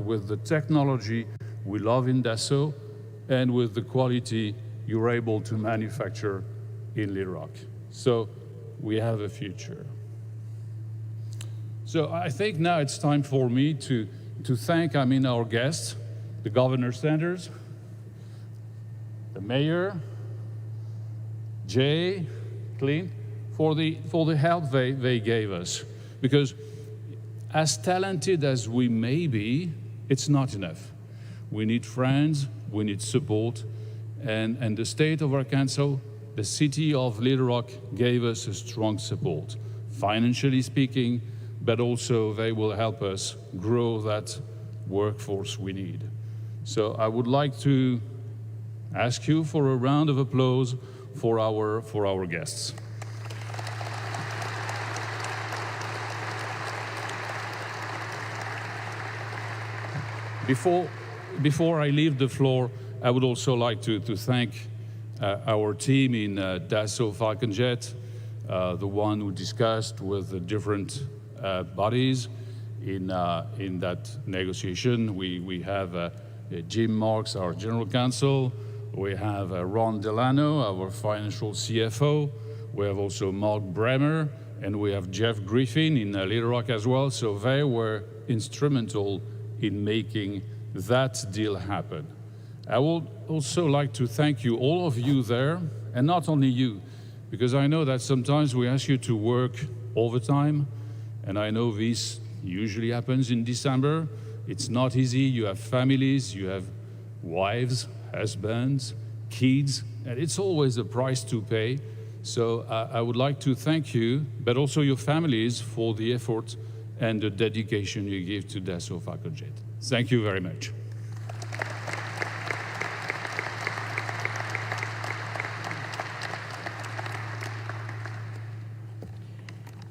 with the technology we love in Dassault and with the quality you're able to manufacture in Little Rock. So we have a future. So I think now it's time for me to thank, our guests, the Governor Sanders, the Mayor, Jay, Clint, for the help they gave us. Because as talented as we may be, it's not enough. We need friends, we need support, and the state of Arkansas, the city of Little Rock gave us a strong support, financially speaking, but also they will help us grow that workforce we need. So I would like to ask you for a round of applause for our guests. Before I leave the floor, I would also like to thank our team in Dassault Falcon Jet, the one who discussed with the different bodies in that negotiation. We have Jim Marks, our General Counsel. We have Ron Delano, our financial CFO. We have also Mark Bremer, and we have Jeff Griffin in Little Rock as well. So they were instrumental in making that deal happen. I would also like to thank you, all of you there, and not only you, because I know that sometimes we ask you to work overtime, and I know this usually happens in December. It's not easy. You have families, you have wives, husbands, kids, and it's always a price to pay. So I would like to thank you, but also your families, for the effort and the dedication you give to Dassault Falcon Jet. Thank you very much.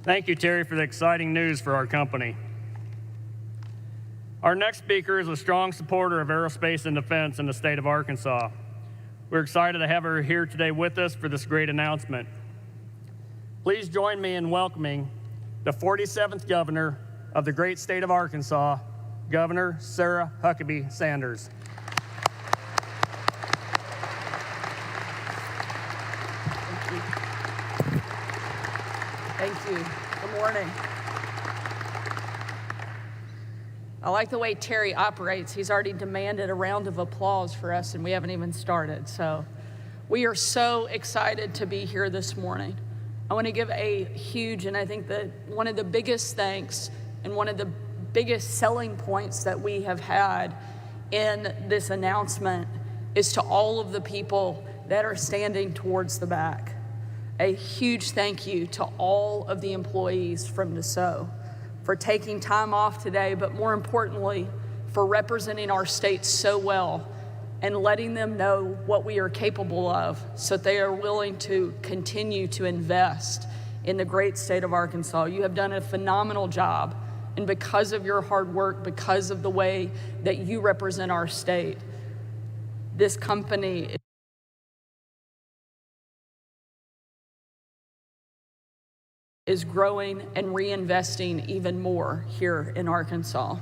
Thank you, Terry, for the exciting news for our company. Our next speaker is a strong supporter of aerospace and defense in the state of Arkansas. We're excited to have her here today with us for this great announcement. Please join me in welcoming the 47th governor of the great state of Arkansas, Governor Sarah Huckabee Sanders. Thank you. Good morning. I like the way Terry operates. He's already demanded a round of applause for us, and we haven't even started. So we are so excited to be here this morning. I want to give a huge, and I think that one of the biggest thanks and one of the biggest selling points that we have had in this announcement is to all of the people that are standing towards the back. A huge thank you to all of the employees from Dassault for taking time off today, but more importantly, for representing our state so well and letting them know what we are capable of so that they are willing to continue to invest in the great state of Arkansas. You have done a phenomenal job, and because of your hard work, because of the way that you represent our state, this company is growing and reinvesting even more here in Arkansas.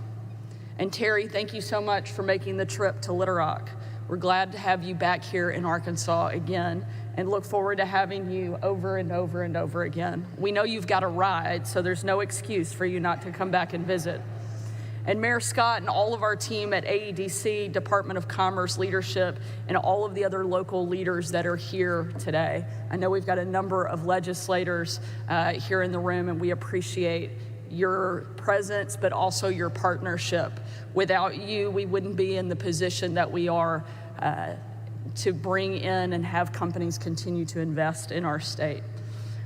And Terry, thank you so much for making the trip to Little Rock. We're glad to have you back here in Arkansas again and look forward to having you over and over and over again. We know you've got a ride, so there's no excuse for you not to come back and visit. And Mayor Scott and all of our team at AEDC, Department of Commerce leadership, and all of the other local leaders that are here today. I know we've got a number of legislators here in the room, and we appreciate your presence, but also your partnership. Without you, we wouldn't be in the position that we are to bring in and have companies continue to invest in our state.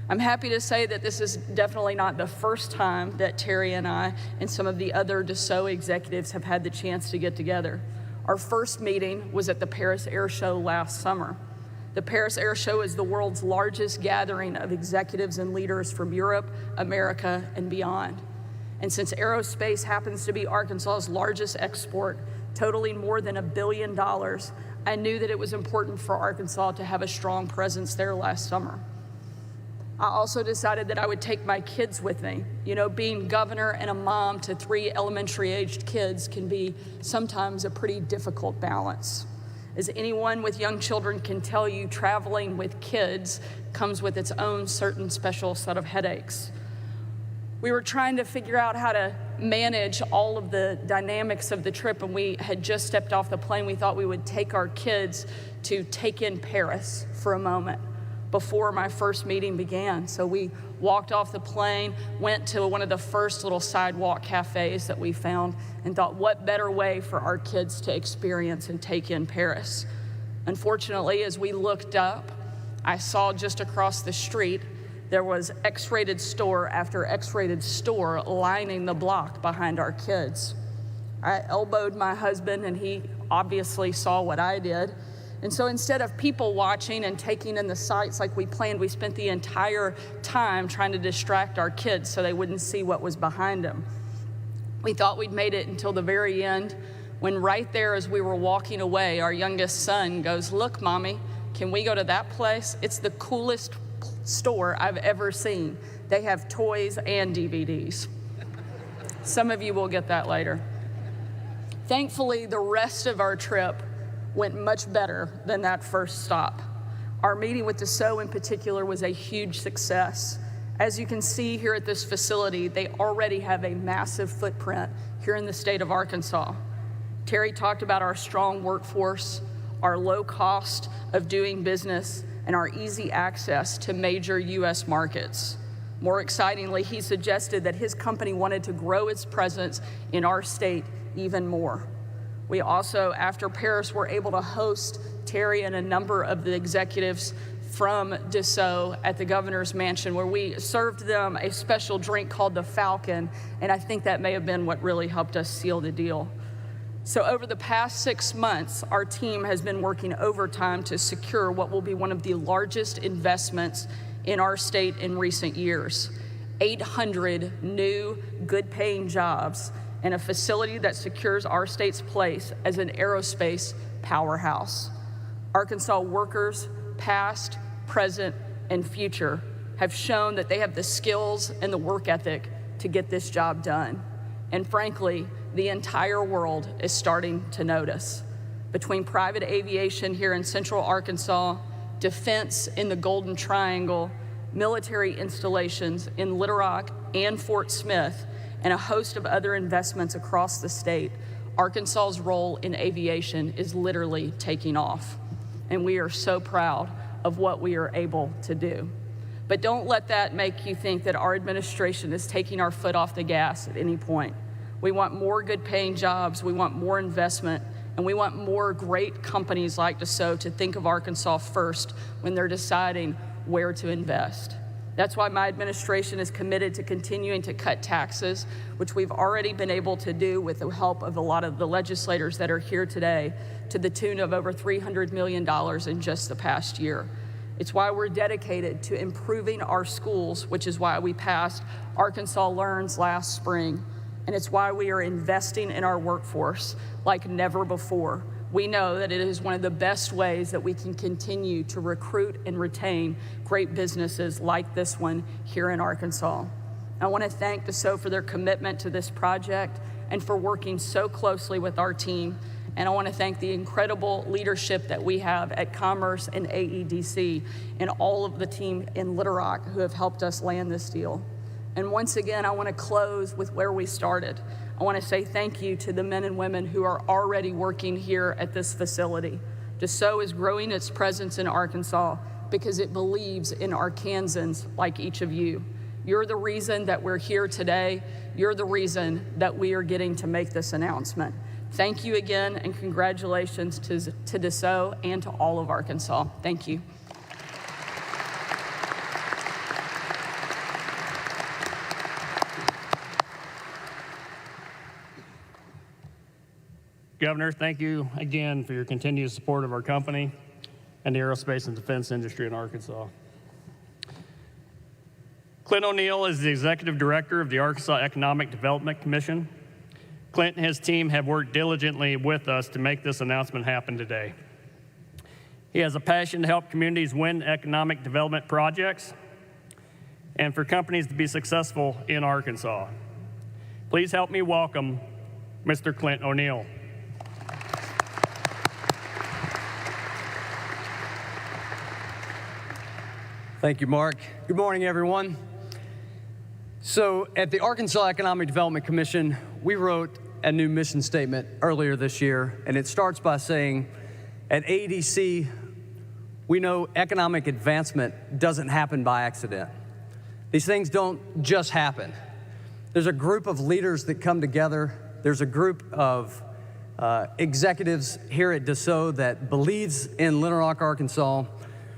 I'm happy to say that this is definitely not the first time that Terry and I and some of the other Dassault executives have had the chance to get together. Our first meeting was at the Paris Air Show last summer. The Paris Air Show is the world's largest gathering of executives and leaders from Europe, America, and beyond. And since aerospace happens to be Arkansas's largest export, totaling more than $1 billion, I knew that it was important for Arkansas to have a strong presence there last summer. I also decided that I would take my kids with me. You know, being governor and a mom to 3 elementary-aged kids can be sometimes a pretty difficult balance. As anyone with young children can tell you, traveling with kids comes with its own certain special set of headaches. We were trying to figure out how to manage all of the dynamics of the trip, and we had just stepped off the plane. We thought we would take our kids to take in Paris for a moment before my first meeting began. So we walked off the plane, went to one of the first little sidewalk cafes that we found, and thought, what better way for our kids to experience and take in Paris? Unfortunately, as we looked up, I saw just across the street, there was X-rated store after X-rated store lining the block behind our kids. I elbowed my husband, and he obviously saw what I did. And so instead of people watching and taking in the sights like we planned, we spent the entire time trying to distract our kids so they wouldn't see what was behind them. We thought we'd made it until the very end, when right there as we were walking away, our youngest son goes, "Look, Mommy, can we go to that place? It's the coolest store I've ever seen. They have toys and DVDs." Some of you will get that later. Thankfully, the rest of our trip went much better than that first stop. Our meeting with Dassault in particular was a huge success. As you can see here at this facility, they already have a massive footprint here in the state of Arkansas. Terry talked about our strong workforce, our low cost of doing business, and our easy access to major U.S. markets. More excitingly, he suggested that his company wanted to grow its presence in our state even more. We also, after Paris, were able to host Terry and a number of the executives from Dassault at the governor's mansion, where we served them a special drink called the Falcon, and I think that may have been what really helped us seal the deal. So over the past 6 months, our team has been working overtime to secure what will be one of the largest investments in our state in recent years. 800 new, good-paying jobs and a facility that secures our state's place as an aerospace powerhouse. Arkansas workers, past, present, and future, have shown that they have the skills and the work ethic to get this job done. And frankly, the entire world is starting to notice. Between private aviation here in central Arkansas, defense in the Golden Triangle, military installations in Little Rock and Fort Smith, and a host of other investments across the state, Arkansas's role in aviation is literally taking off. And we are so proud of what we are able to do. But don't let that make you think that our administration is taking our foot off the gas at any point. We want more good-paying jobs, we want more investment, and we want more great companies like Dassault to think of Arkansas first when they're deciding where to invest. That's why my administration is committed to continuing to cut taxes, which we've already been able to do with the help of a lot of the legislators that are here today, to the tune of over $300 million in just the past year. It's why we're dedicated to improving our schools, which is why we passed Arkansas Learns last spring. And it's why we are investing in our workforce like never before. We know that it is one of the best ways that we can continue to recruit and retain great businesses like this one here in Arkansas. I want to thank Dassault for their commitment to this project and for working so closely with our team. And I want to thank the incredible leadership that we have at Commerce and AEDC and all of the team in Little Rock who have helped us land this deal. And once again, I want to close with where we started. I want to say thank you to the men and women who are already working here at this facility. Dassault is growing its presence in Arkansas because it believes in Arkansans like each of you. You're the reason that we're here today. You're the reason that we are getting to make this announcement. Thank you again, and congratulations to Dassault and to all of Arkansas. Thank you. Governor, thank you again for your continued support of our company and the aerospace and defense industry in Arkansas. Clint O'Neill is the Executive Director of the Arkansas Economic Development Commission. Clint and his team have worked diligently with us to make this announcement happen today. He has a passion to help communities win economic development projects. and for companies to be successful in Arkansas. Please help me welcome Mr. Clint O'Neill. Thank you, Mark. Good morning, everyone. So at the Arkansas Economic Development Commission, we wrote a new mission statement earlier this year, and it starts by saying, at AEDC, we know economic advancement doesn't happen by accident. These things don't just happen. There's a group of leaders that come together. There's a group of executives here at Dassault that believes in Little Rock, Arkansas.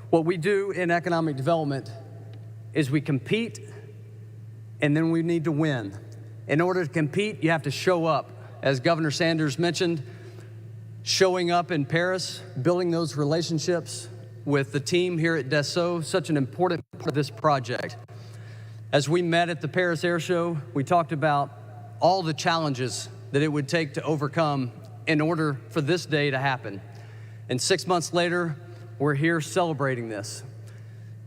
What we do in economic development is we compete, and then we need to win. In order to compete, you have to show up. As Governor Sanders mentioned, showing up in Paris, building those relationships with the team here at Dassault, such an important part of this project. As we met at the Paris Air Show, we talked about all the challenges that it would take to overcome in order for this day to happen. And 6 months later, we're here celebrating this.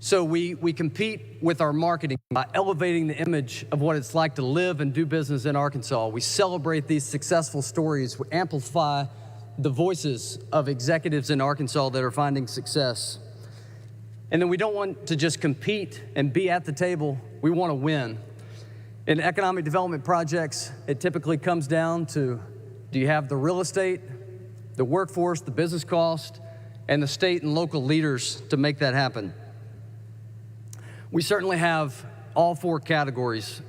So we compete with our marketing by elevating the image of what it's like to live and do business in Arkansas. We celebrate these successful stories. We amplify the voices of executives in Arkansas that are finding success. And then we don't want to just compete and be at the table. We want to win. In economic development projects, it typically comes down to, do you have the real estate, the workforce, the business cost, and the state and local leaders to make that happen? We certainly have all four categories.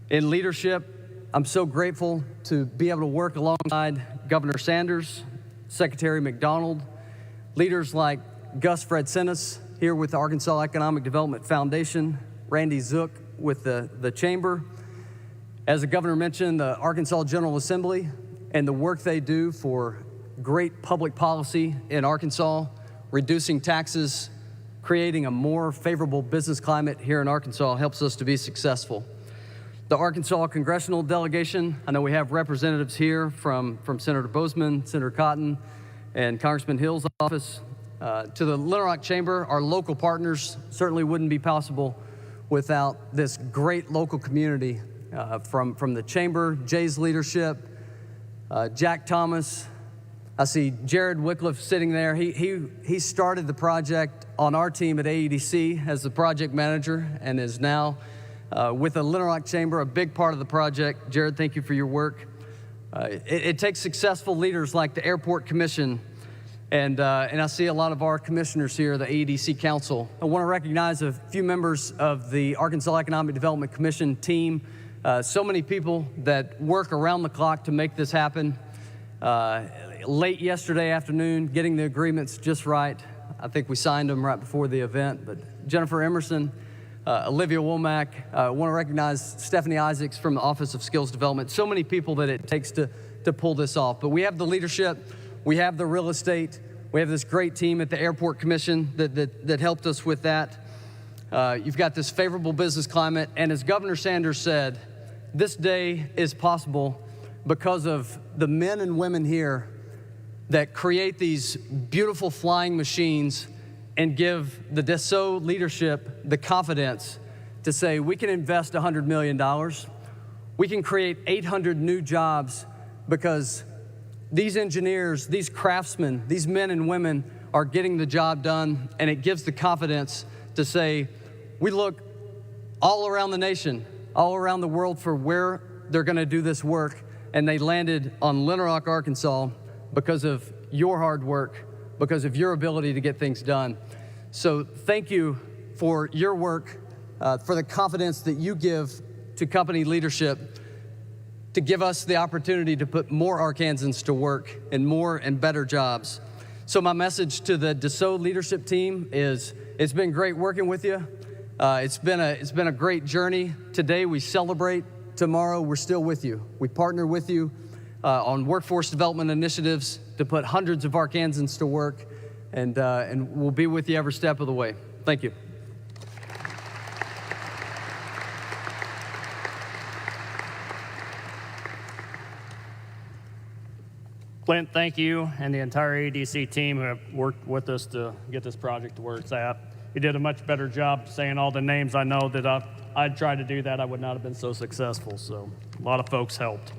In leadership, I'm so grateful to be able to work alongside Governor Sanders, Secretary McDonald, leaders like Gus Fredsinis here with the Arkansas Economic Development Foundation, Randy Zook with the Chamber. As the governor mentioned, the Arkansas General Assembly and the work they do for great public policy in Arkansas, reducing taxes, creating a more favorable business climate here in Arkansas helps us to be successful. The Arkansas Congressional Delegation, I know we have representatives here from Senator Bozeman, Senator Cotton, and Congressman Hill's office. To the Little Rock Chamber, our local partners, certainly wouldn't be possible without this great local community from the Chamber, Jay's leadership, Jack Thomas. I see Jared Wycliffe sitting there. He started the project on our team at AEDC as the project manager and is now with the Little Rock Chamber, a big part of the project. Jared, thank you for your work. It takes successful leaders like the Airport Commission, and I see a lot of our commissioners here, the AEDC Council. I want to recognize a few members of the Arkansas Economic Development Commission team, so many people that work around the clock to make this happen. Late yesterday afternoon, getting the agreements just right. I think we signed them right before the event, but Jennifer Emerson, Olivia Womack, I want to recognize Stephanie Isaacs from the Office of Skills Development. So many people that it takes to pull this off. But we have the leadership, we have the real estate, we have this great team at the Airport Commission that helped us with that. You've got this favorable business climate, and as Governor Sanders said, this day is possible because of the men and women here that create these beautiful flying machines and give the Dassault leadership the confidence to say, we can invest $100 million. We can create 800 new jobs because these engineers, these craftsmen, these men and women are getting the job done, and it gives the confidence to say, we look all around the nation, all around the world for where they're gonna do this work, and they landed on Little Rock, Arkansas, because of your hard work, because of your ability to get things done. So thank you for your work, for the confidence that you give to company leadership to give us the opportunity to put more Arkansans to work in more and better jobs. So my message to the Dassault leadership team is, it's been great working with you. It's been a great journey. Today we celebrate. Tomorrow we're still with you. We partner with you on workforce development initiatives to put hundreds of Arkansans to work, and we'll be with you every step of the way. Thank you. Clint, thank you, and the entire ADC team who have worked with us to get this project to where it's at. You did a much better job saying all the names I know that I'd tried to do that, I would not have been so successful. So a lot of folks helped.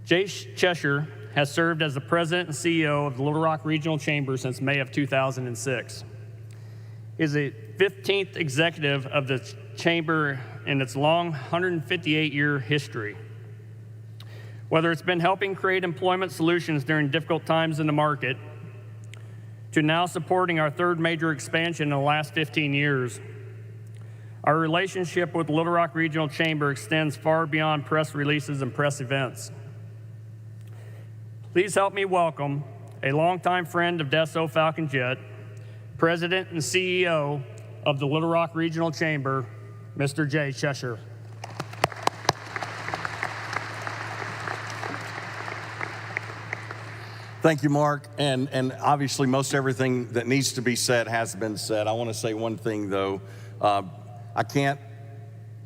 Jay Cheshire has served as the president and CEO of the Little Rock Regional Chamber since May of 2006. He is the 15th executive of the chamber in its long 158-year history. Whether it's been helping create employment solutions during difficult times in the market, to now supporting our third major expansion in the last 15 years, our relationship with the Little Rock Regional Chamber extends far beyond press releases and press events. Please help me welcome a longtime friend of Dassault Falcon Jet, President and CEO of the Little Rock Regional Chamber, Mr. Jay Cheshire. Thank you, Mark. And obviously, most everything that needs to be said has been said. I want to say one thing, though. I can't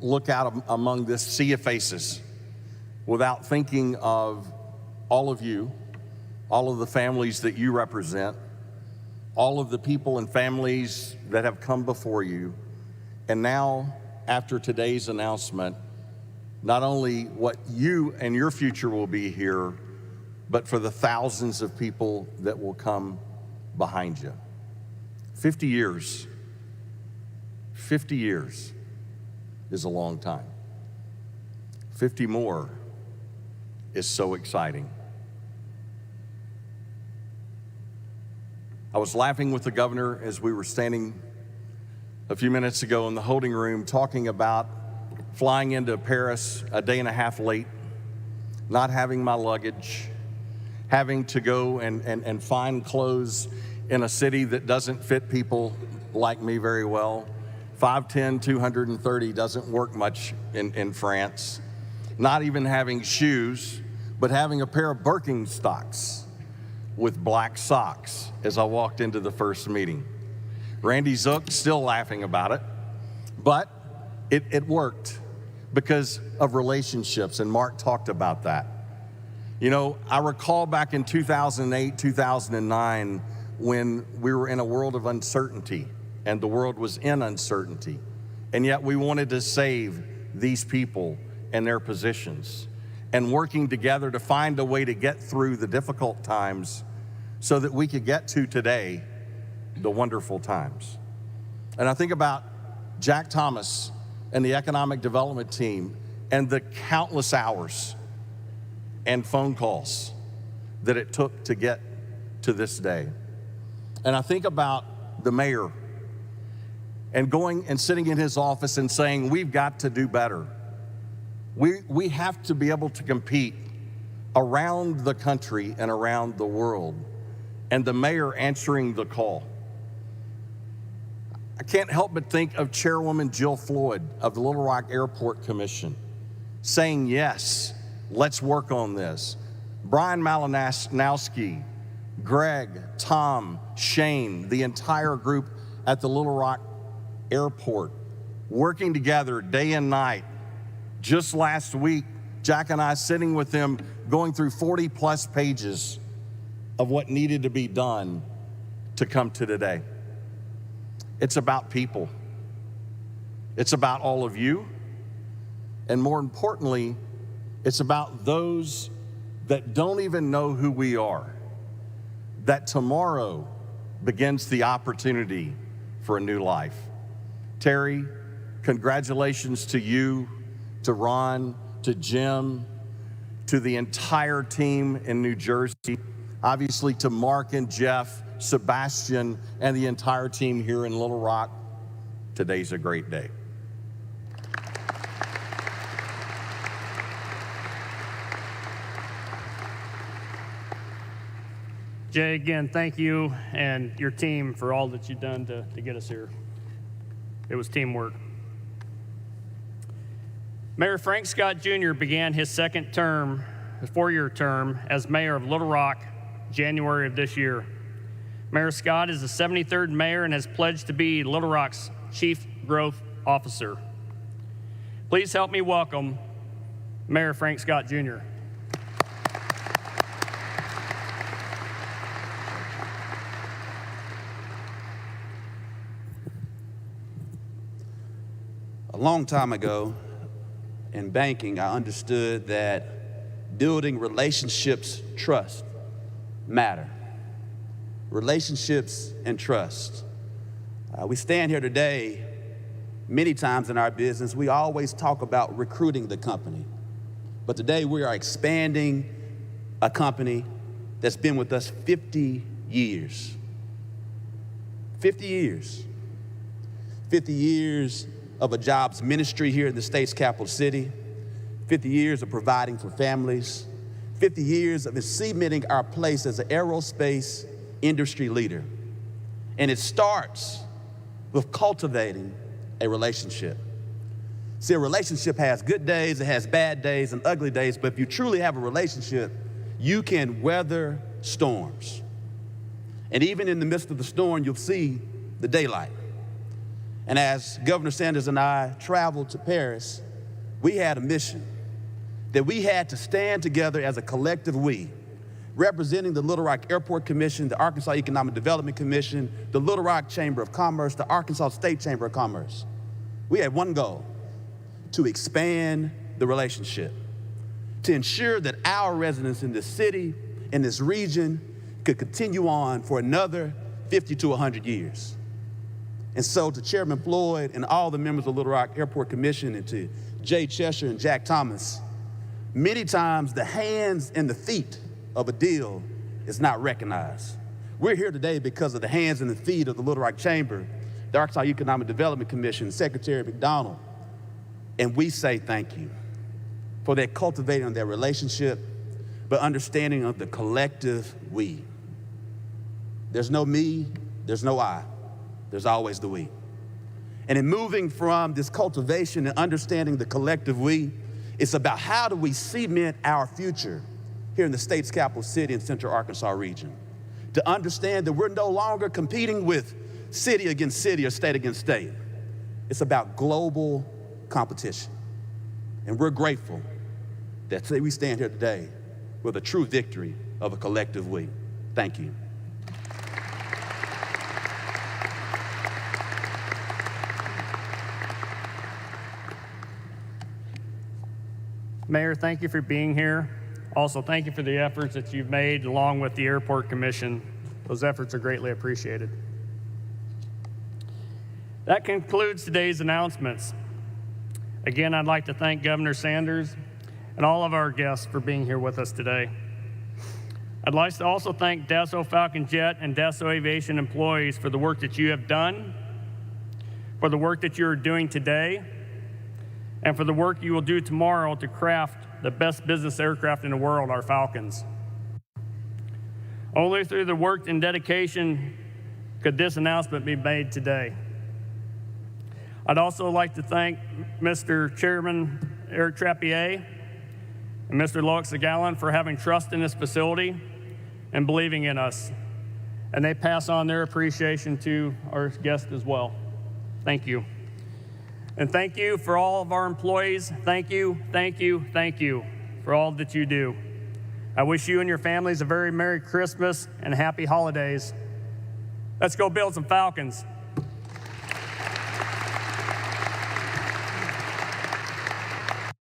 look out among this sea of faces without thinking of all of you, all of the families that you represent, all of the people and families that have come before you. And now, after today's announcement, not only what you and your future will be here, but for the thousands of people that will come behind you. 50 years is a long time. 50 more is so exciting. I was laughing with the governor as we were standing a few minutes ago in the holding room talking about flying into Paris a day and a half late, not having my luggage, having to go and find clothes in a city that doesn't fit people like me very well. 5'10", 230 doesn't work much in France. Not even having shoes, but having a pair of Birkenstocks with black socks as I walked into the first meeting. Randy Zook still laughing about it, but it worked because of relationships, and Mark talked about that. You know, I recall back in 2008, 2009, when we were in a world of uncertainty, and the world was in uncertainty, and yet we wanted to save these people and their positions, and working together to find a way to get through the difficult times so that we could get to today, the wonderful times. And I think about Jack Thomas and the economic development team and the countless hours and phone calls that it took to get to this day. And I think about the mayor and going and sitting in his office and saying, we've got to do better. We have to be able to compete around the country and around the world. And the mayor answering the call. I can't help but think of Chairwoman Jill Floyd of the Little Rock Airport Commission saying, yes, let's work on this. Brian Malinowski, Greg, Tom, Shane, the entire group at the Little Rock Airport, working together day and night. Just last week, Jack and I sitting with them, going through 40 plus pages of what needed to be done to come to today. It's about people. It's about all of you. And more importantly, it's about those that don't even know who we are, that tomorrow begins the opportunity for a new life. Terry, congratulations to you, to Ron, to Jim, to the entire team in New Jersey, obviously to Mark and Jeff, Sebastian, and the entire team here in Little Rock. Today's a great day. Jay, again, thank you and your team for all that you've done to get us here. It was teamwork. Mayor Frank Scott Jr. began his second term, his four-year term, as mayor of Little Rock, January of this year. Mayor Scott is the 73rd mayor and has pledged to be Little Rock's Chief Growth Officer. Please help me welcome Mayor Frank Scott Jr. A long time ago in banking, I understood that building relationships, trust, matter. Relationships and trust. We stand here today, many times in our business, we always talk about recruiting the company. But today we are expanding a company that's been with us 50 years. 50 years. 50 years of a jobs ministry here in the state's capital city. 50 years of providing for families. 50 years of cementing our place as an aerospace industry leader. And it starts with cultivating a relationship. See, a relationship has good days, it has bad days and ugly days, but if you truly have a relationship, you can weather storms. And even in the midst of the storm, you'll see the daylight. And as Governor Sanders and I traveled to Paris, we had a mission that we had to stand together as a collective we, representing the Little Rock Airport Commission, the Arkansas Economic Development Commission, the Little Rock Chamber of Commerce, the Arkansas State Chamber of Commerce. We had one goal: to expand the relationship, to ensure that our residents in this city, in this region, could continue on for another 50 to 100 years. And so to Chairman Floyd and all the members of the Little Rock Airport Commission, and to Jay Cheshire and Jack Thomas, many times the hands and the feet of a deal is not recognized. We're here today because of the hands and the feet of the Little Rock Chamber, the Arkansas Economic Development Commission, Secretary McDonald, and we say thank you for that cultivating of that relationship, but understanding of the collective we. There's no me, there's no I, there's always the we. And in moving from this cultivation and understanding the collective we, it's about how do we cement our future here in the state's capital city and central Arkansas region. To understand that we're no longer competing with city against city or state against state. It's about global competition. And we're grateful that we stand here today with a true victory of a collective we. Thank you. Mayor, thank you for being here. Also, thank you for the efforts that you've made along with the Airport Commission. Those efforts are greatly appreciated. That concludes today's announcements. Again, I'd like to thank Governor Sanders and all of our guests for being here with us today. I'd like to also thank Dassault Falcon Jet and Dassault Aviation employees for the work that you have done, for the work that you're doing today, and for the work you will do tomorrow to craft the best business aircraft in the world, our Falcons. Only through the work and dedication could this announcement be made today. I'd also like to thank Mr. Chairman Eric Trappier and Mr. Loic Segalin for having trust in this facility and believing in us. And they pass on their appreciation to our guests as well. Thank you. And thank you for all of our employees. Thank you, thank you, thank you for all that you do. I wish you and your families a very Merry Christmas and Happy Holidays. Let's go build some Falcons.